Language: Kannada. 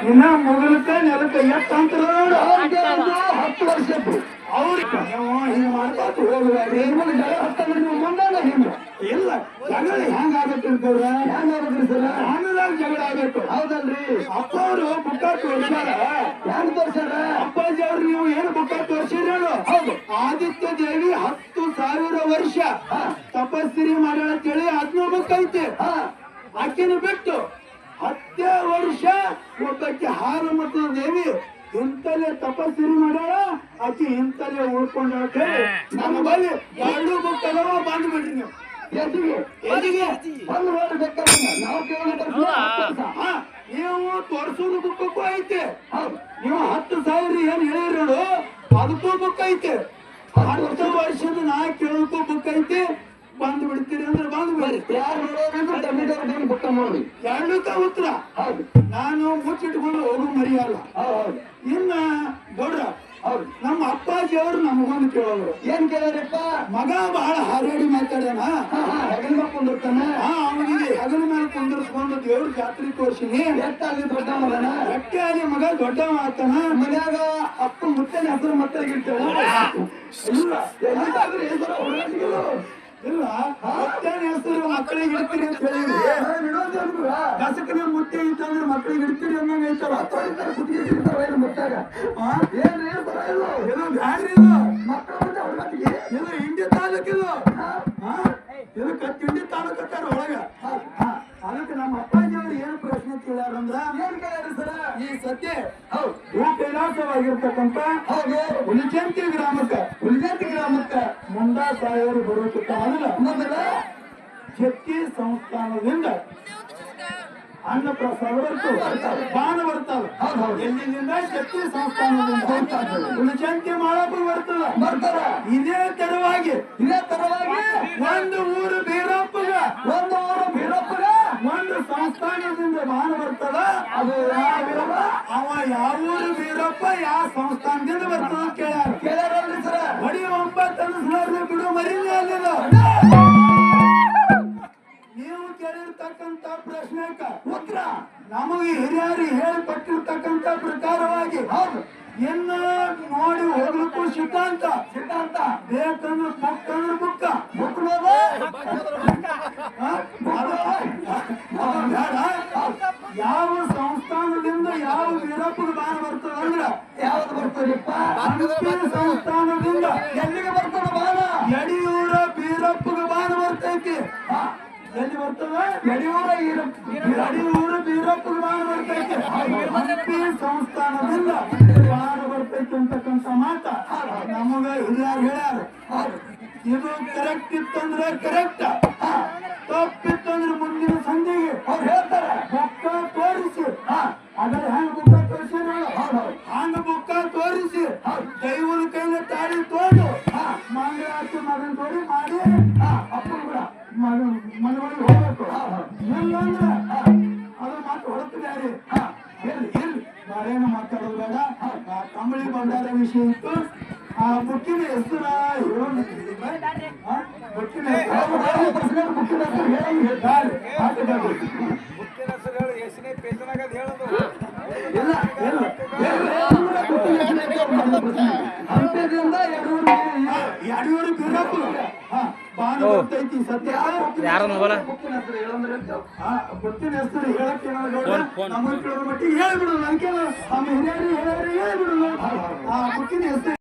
ಇನ್ನ ಮೊದಲಕ್ಕ ನೆಲಕ್ಕ ಎಷ್ಟು ಅಂತರ 10 ವರ್ಷದ್ದು ಅವ್ರಿಗೆ ಹಿಂಗ ಮಾಡ್ಬಾರ್ದು ಹೋಗ್ರಿ ನೀವು ಮುಂದಾನ ಹಿಂಗ ಇಲ್ಲ ಜಗಳ ಹೆಂಗ ಆಗತ್ತೆ ಅಂತವ್ರ ಹೆಂಗ ಆಗತ್ರಿ ಸರ್ ಆಮೇಲಾಗ ಜಗಳ ಆಗಬೇಕು ಹೌದಲ್ರಿ ಅಪ್ಪ ಅವರು ಬುಕ್ಕ ತೋರ್ಸ್ಯಾರ ಹೆಂಗ್ ತೋರ್ಸ್ಯಾರ ಅಪ್ಪಾಜಿ ಅವ್ರು ನೀವು ಏನು ಬುಕ್ಕ ತೋರ್ಸಿರ ಹೌದು ಆದಿತ್ಯ ದೇವಿ 10,000 ವರ್ಷ ತಪಸ್ಸಿರಿ ಮಾಡ್ಯಾಳ ಅಂತೇಳಿ ಅದನ್ನ ಬುಕ್ ಐತಿ ಆಕೆನ ಬಿಟ್ಟು 10 ವರ್ಷ ಒಬ್ಬಕ್ಕೆ ಹಾರಮತದ ದೇವಿ ಇಂತಲೇ ತಪಸ್ಸಿರಿ ಮಾಡ್ಯಾಳ ಆಕೆ ಇಂತಲೇ ಉಳ್ಕೊಂಡ ನಮ್ಮ ಬಳಿ 2 ಬುಕ್ ಅದಾವ ಬಂದ್ ಬಿಡ್ರಿ ನೀವು ನೀವು ತೋರ್ಸೋದು ಬುಕ್ಕಕ್ಕೂ ಐತೆ ನೀವು 10,000 ಏನ್ ಹೇಳಿರೋದು ಅದಕ್ಕೂ ಬುಕ್ ಐತೆ 10 ವರ್ಷದ ನಾ ಕೇಳೋಕ್ಕೂ ಬುಕ್ ಐತೆ ಬಂದ್ ಬಿಡ್ತೀರಿ ಅಂದ್ರೆ ಬಂದ್ ಬಿಡ್ರಿ ಯಾರು ಬುಕ್ಕ ನೋಡಿ 2 ಉತ್ತರ ನಾನು ಮುಚ್ಚಿಟ್ಕೊಂಡು ಹೋಗು ಮರಿಯಲ್ಲ ಇನ್ನ ಗೌಡ್ರ ನಮ್ಮ ಅಪ್ಪಾಜಿ ಅವರು ನಮಗೊಂದು ಕೇಳೋರು ಏನ್ ಕೇಳೋರಪ್ಪ ಮಗ ಬಹಳ ಹಾರಾಡಿ ಮಾತಾಡ್ಯಾನ ಹೆಗಲ ಮೇಲೆ ಕುಂದಿರ್ತಾನ ಅವನಿಗೆ ಹೆಗಲ ಮೇಲೆ ಕುಂದಿರ್ಸ್ಕೊಂಡು ದೇವ್ರ ಜಾತ್ರೆ ತೋರ್ಸಿನಿ ಎಟ್ಟಾಗಿ ದೊಡ್ಡವನ ಎಟ್ಟೆ ಆಗಿ ಮಗ ದೊಡ್ಡವ ಆಗ್ತಾನ ಮನ್ಯಾಗ ಅಪ್ಪ ಮುತ್ತನ ಹೆಸರು ಮತ್ತೆ ಇರ್ತೇವ ಇಲ್ಲ ಎಲ್ಲಾದ್ರೂ ಇಲ್ಲ ಮುತ್ತನ ಹೆಸರು ಮಕ್ಕಳಿಗೆ ಇಡ್ತೀರಿ ಅಂತ ಹೇಳಿದ್ರಿ ಕಸಕನ ಮುತ್ತೆ ಅಂತಂದ್ರೆ ಮಕ್ಕಳಿಗೆ ಇಡ್ತೀರಿ ಅನ್ನಂಗ ಐತಲ್ಲ ಮುಟ್ಟಾಗ ಏನ್ರಿ ಇದು ಬ್ಯಾಡ್ರಿ ಇದು ಇಂಡಿ ತಾಲೂಕಿದು ಇದು ಇಂಡಿ ತಾಲೂಕತ್ತಾರ ಒಳಗ ಅದಕ್ಕೆ ನಮ್ಮ ಅಪ್ಪಾಜಿ ಅವ್ರು ಏನು ಪ್ರಶ್ನೆ ಕೇಳ್ಯಾರಂದ್ರ ಏನ್ ಕೇಳ್ಯಾರ ಸರ ಈ ಸದ್ಯ ಭೂ ಕೈಲಾಸವಾಗಿರ್ತಕ್ಕಂಥ ಹುಲಿಜಂತಿ ಗ್ರಾಮಕ್ಕ ಮುಂಡಾ ಸಾಯೋರು ಬರೋದಕ್ಕ ಮೊದಲ ಶಕ್ತಿ ಸಂಸ್ಥಾನದಿಂದ ಅನ್ನ ಪ್ರಸಾದ ಬರ್ತದೆ ಬಾಣ ಬರ್ತದ ಎಲ್ಲಿಂದ ಶಕ್ತಿ ಸಂಸ್ಥಾನದಿಂದ ಹುಲಿಜಂತಿ ಮಾಡಕ್ಕೂ ಬರ್ತಾರ ಇದೇ ತರವಾಗಿ ಒಂದು ಊರು ಬೀರಪ್ಪಗ ಒಂದು ಸಂಸ್ಥಾನದಿಂದ ಬಾಣ ಬರ್ತದ ಅದು ಅವ ಯಾವ ಊರು ಬೀರಪ್ಪ ಯಾವ ಸಂಸ್ಥಾನದಿಂದ ಬರ್ತದ ಕೇಳ್ಯಾರಲ್ರಿ ಸರ ಬಡಿ 9 ಅನಿಸ್ಲಾರ್ದು ಬಿಡು ಮರಿಲ್ಲ ಅಲ್ಲಿದ ನೀವು ಕೇಳಿರ್ತಕ್ಕಂಥ ಪ್ರಶ್ನೆಕ ಉತ್ತರ ನಮಗೆ ಹಿರಿಯರು ಹೇಳಿಕೊಟ್ಟಿರ್ತಕ್ಕಂಥ ಪ್ರಕಾರವಾಗಿ ಹೌದು ಇನ್ನು ನೋಡಿ ಹೋಗ್ಲಿಕ್ಕೂ ಸಿದ್ಧಾಂತ ಬೇಕಂದ್ರೆ ಬುಕ್ ಯಾವ ಸಂಸ್ಥಾನದಿಂದ ಯಾವ ವೀರಪ್ಪಗ ಬಾಣ ಬರ್ತದ ಅಂದ್ರ ಯಾವ್ದು ಬರ್ತದಪ್ಪ ಸಂಸ್ಥಾನದಿಂದ ಎಲ್ಲಿಗೆ ಬರ್ತದ ಬಾಣ ಯಡಿಯೂರ ಬೀರಪ್ಪಗ ಬಾಣ ಬರ್ತೈತಿ ಎಲ್ಲಿ ಬರ್ತದ ಯಡಿಯೂರ ಬೀರಪ್ಪಗ ಬಾಣ ಬರ್ತೈತಿ ಹಂಪಿ ಸಂಸ್ಥಾನದಿಂದ ಬಾಣ ಬರ್ತೈತಿ ಅಂತಕ್ಕಂಥ ಮಾತ ನಮಗ ಹಿರಿಯರು ಹೇಳ್ಯಾರ ಇದು ಕರೆಕ್ಟ್ ಇತ್ತಂದ್ರೆ ಕರೆಕ್ಟ್ ತಪ್ಪಿತ್ತಂದ್ರೆ ಮುಂದಿನ ಸಂಜೆಗೆ ಅವ್ರು ಹೇಳ್ತಾರೆ ಬುಕ್ಕ ತೋರಿಸಿ ಅದ್ರ ಹೆಂಗ್ ಬುಕ್ಕ ತೋರಿಸಿ ಹಂಗ ಬುಕ್ಕ ತೋರಿಸಿ ದೈವದ ಕೈಲ ತಾಳಿ ತೋಡು ಮಂಗಳಾರತಿ ಮಗನ್ ತೋಡಿ ಮಾಡಿ ಅಪ್ಪನ ಕೂಡ ಮನೆಗಳಿಗೆ ಹೋಗ್ಬೇಕು ಇಲ್ಲಂದ್ರೆ ಅದು ಮಾತು ಹೊರತಿದ್ದಾರೆ ಎಲ್ಲಿ ನಾವೇನು ಮಾತಾಡೋದು ಬೇಡ ಕಂಬಳಿ ಬಂಡಾರ ವಿಷಯ ಇತ್ತು ಆ ಬುಕ್ಕಿನ ಹೆಸರ ಯಡಿಯೂರು ಬೀರಪ್ಪ ಬಾಣ ಬರ್ತೈತಿ ಸತ್ಯ ಯಾರ ಬುಕ್ಕಿನ ಹೆಸರು ಹೇಳಕ್ಕೆ ನಮ್ಮ ಮಟ್ಟಿಗೆ ಹೇಳ್ಬಿಡು ನನ್ಗೆ ನಮ್ಮ ಹಿರಿಯರು ಹೇಳ್ಬಿಡು ಆ ಬುಕ್ಕಿನ ಹೆಸರು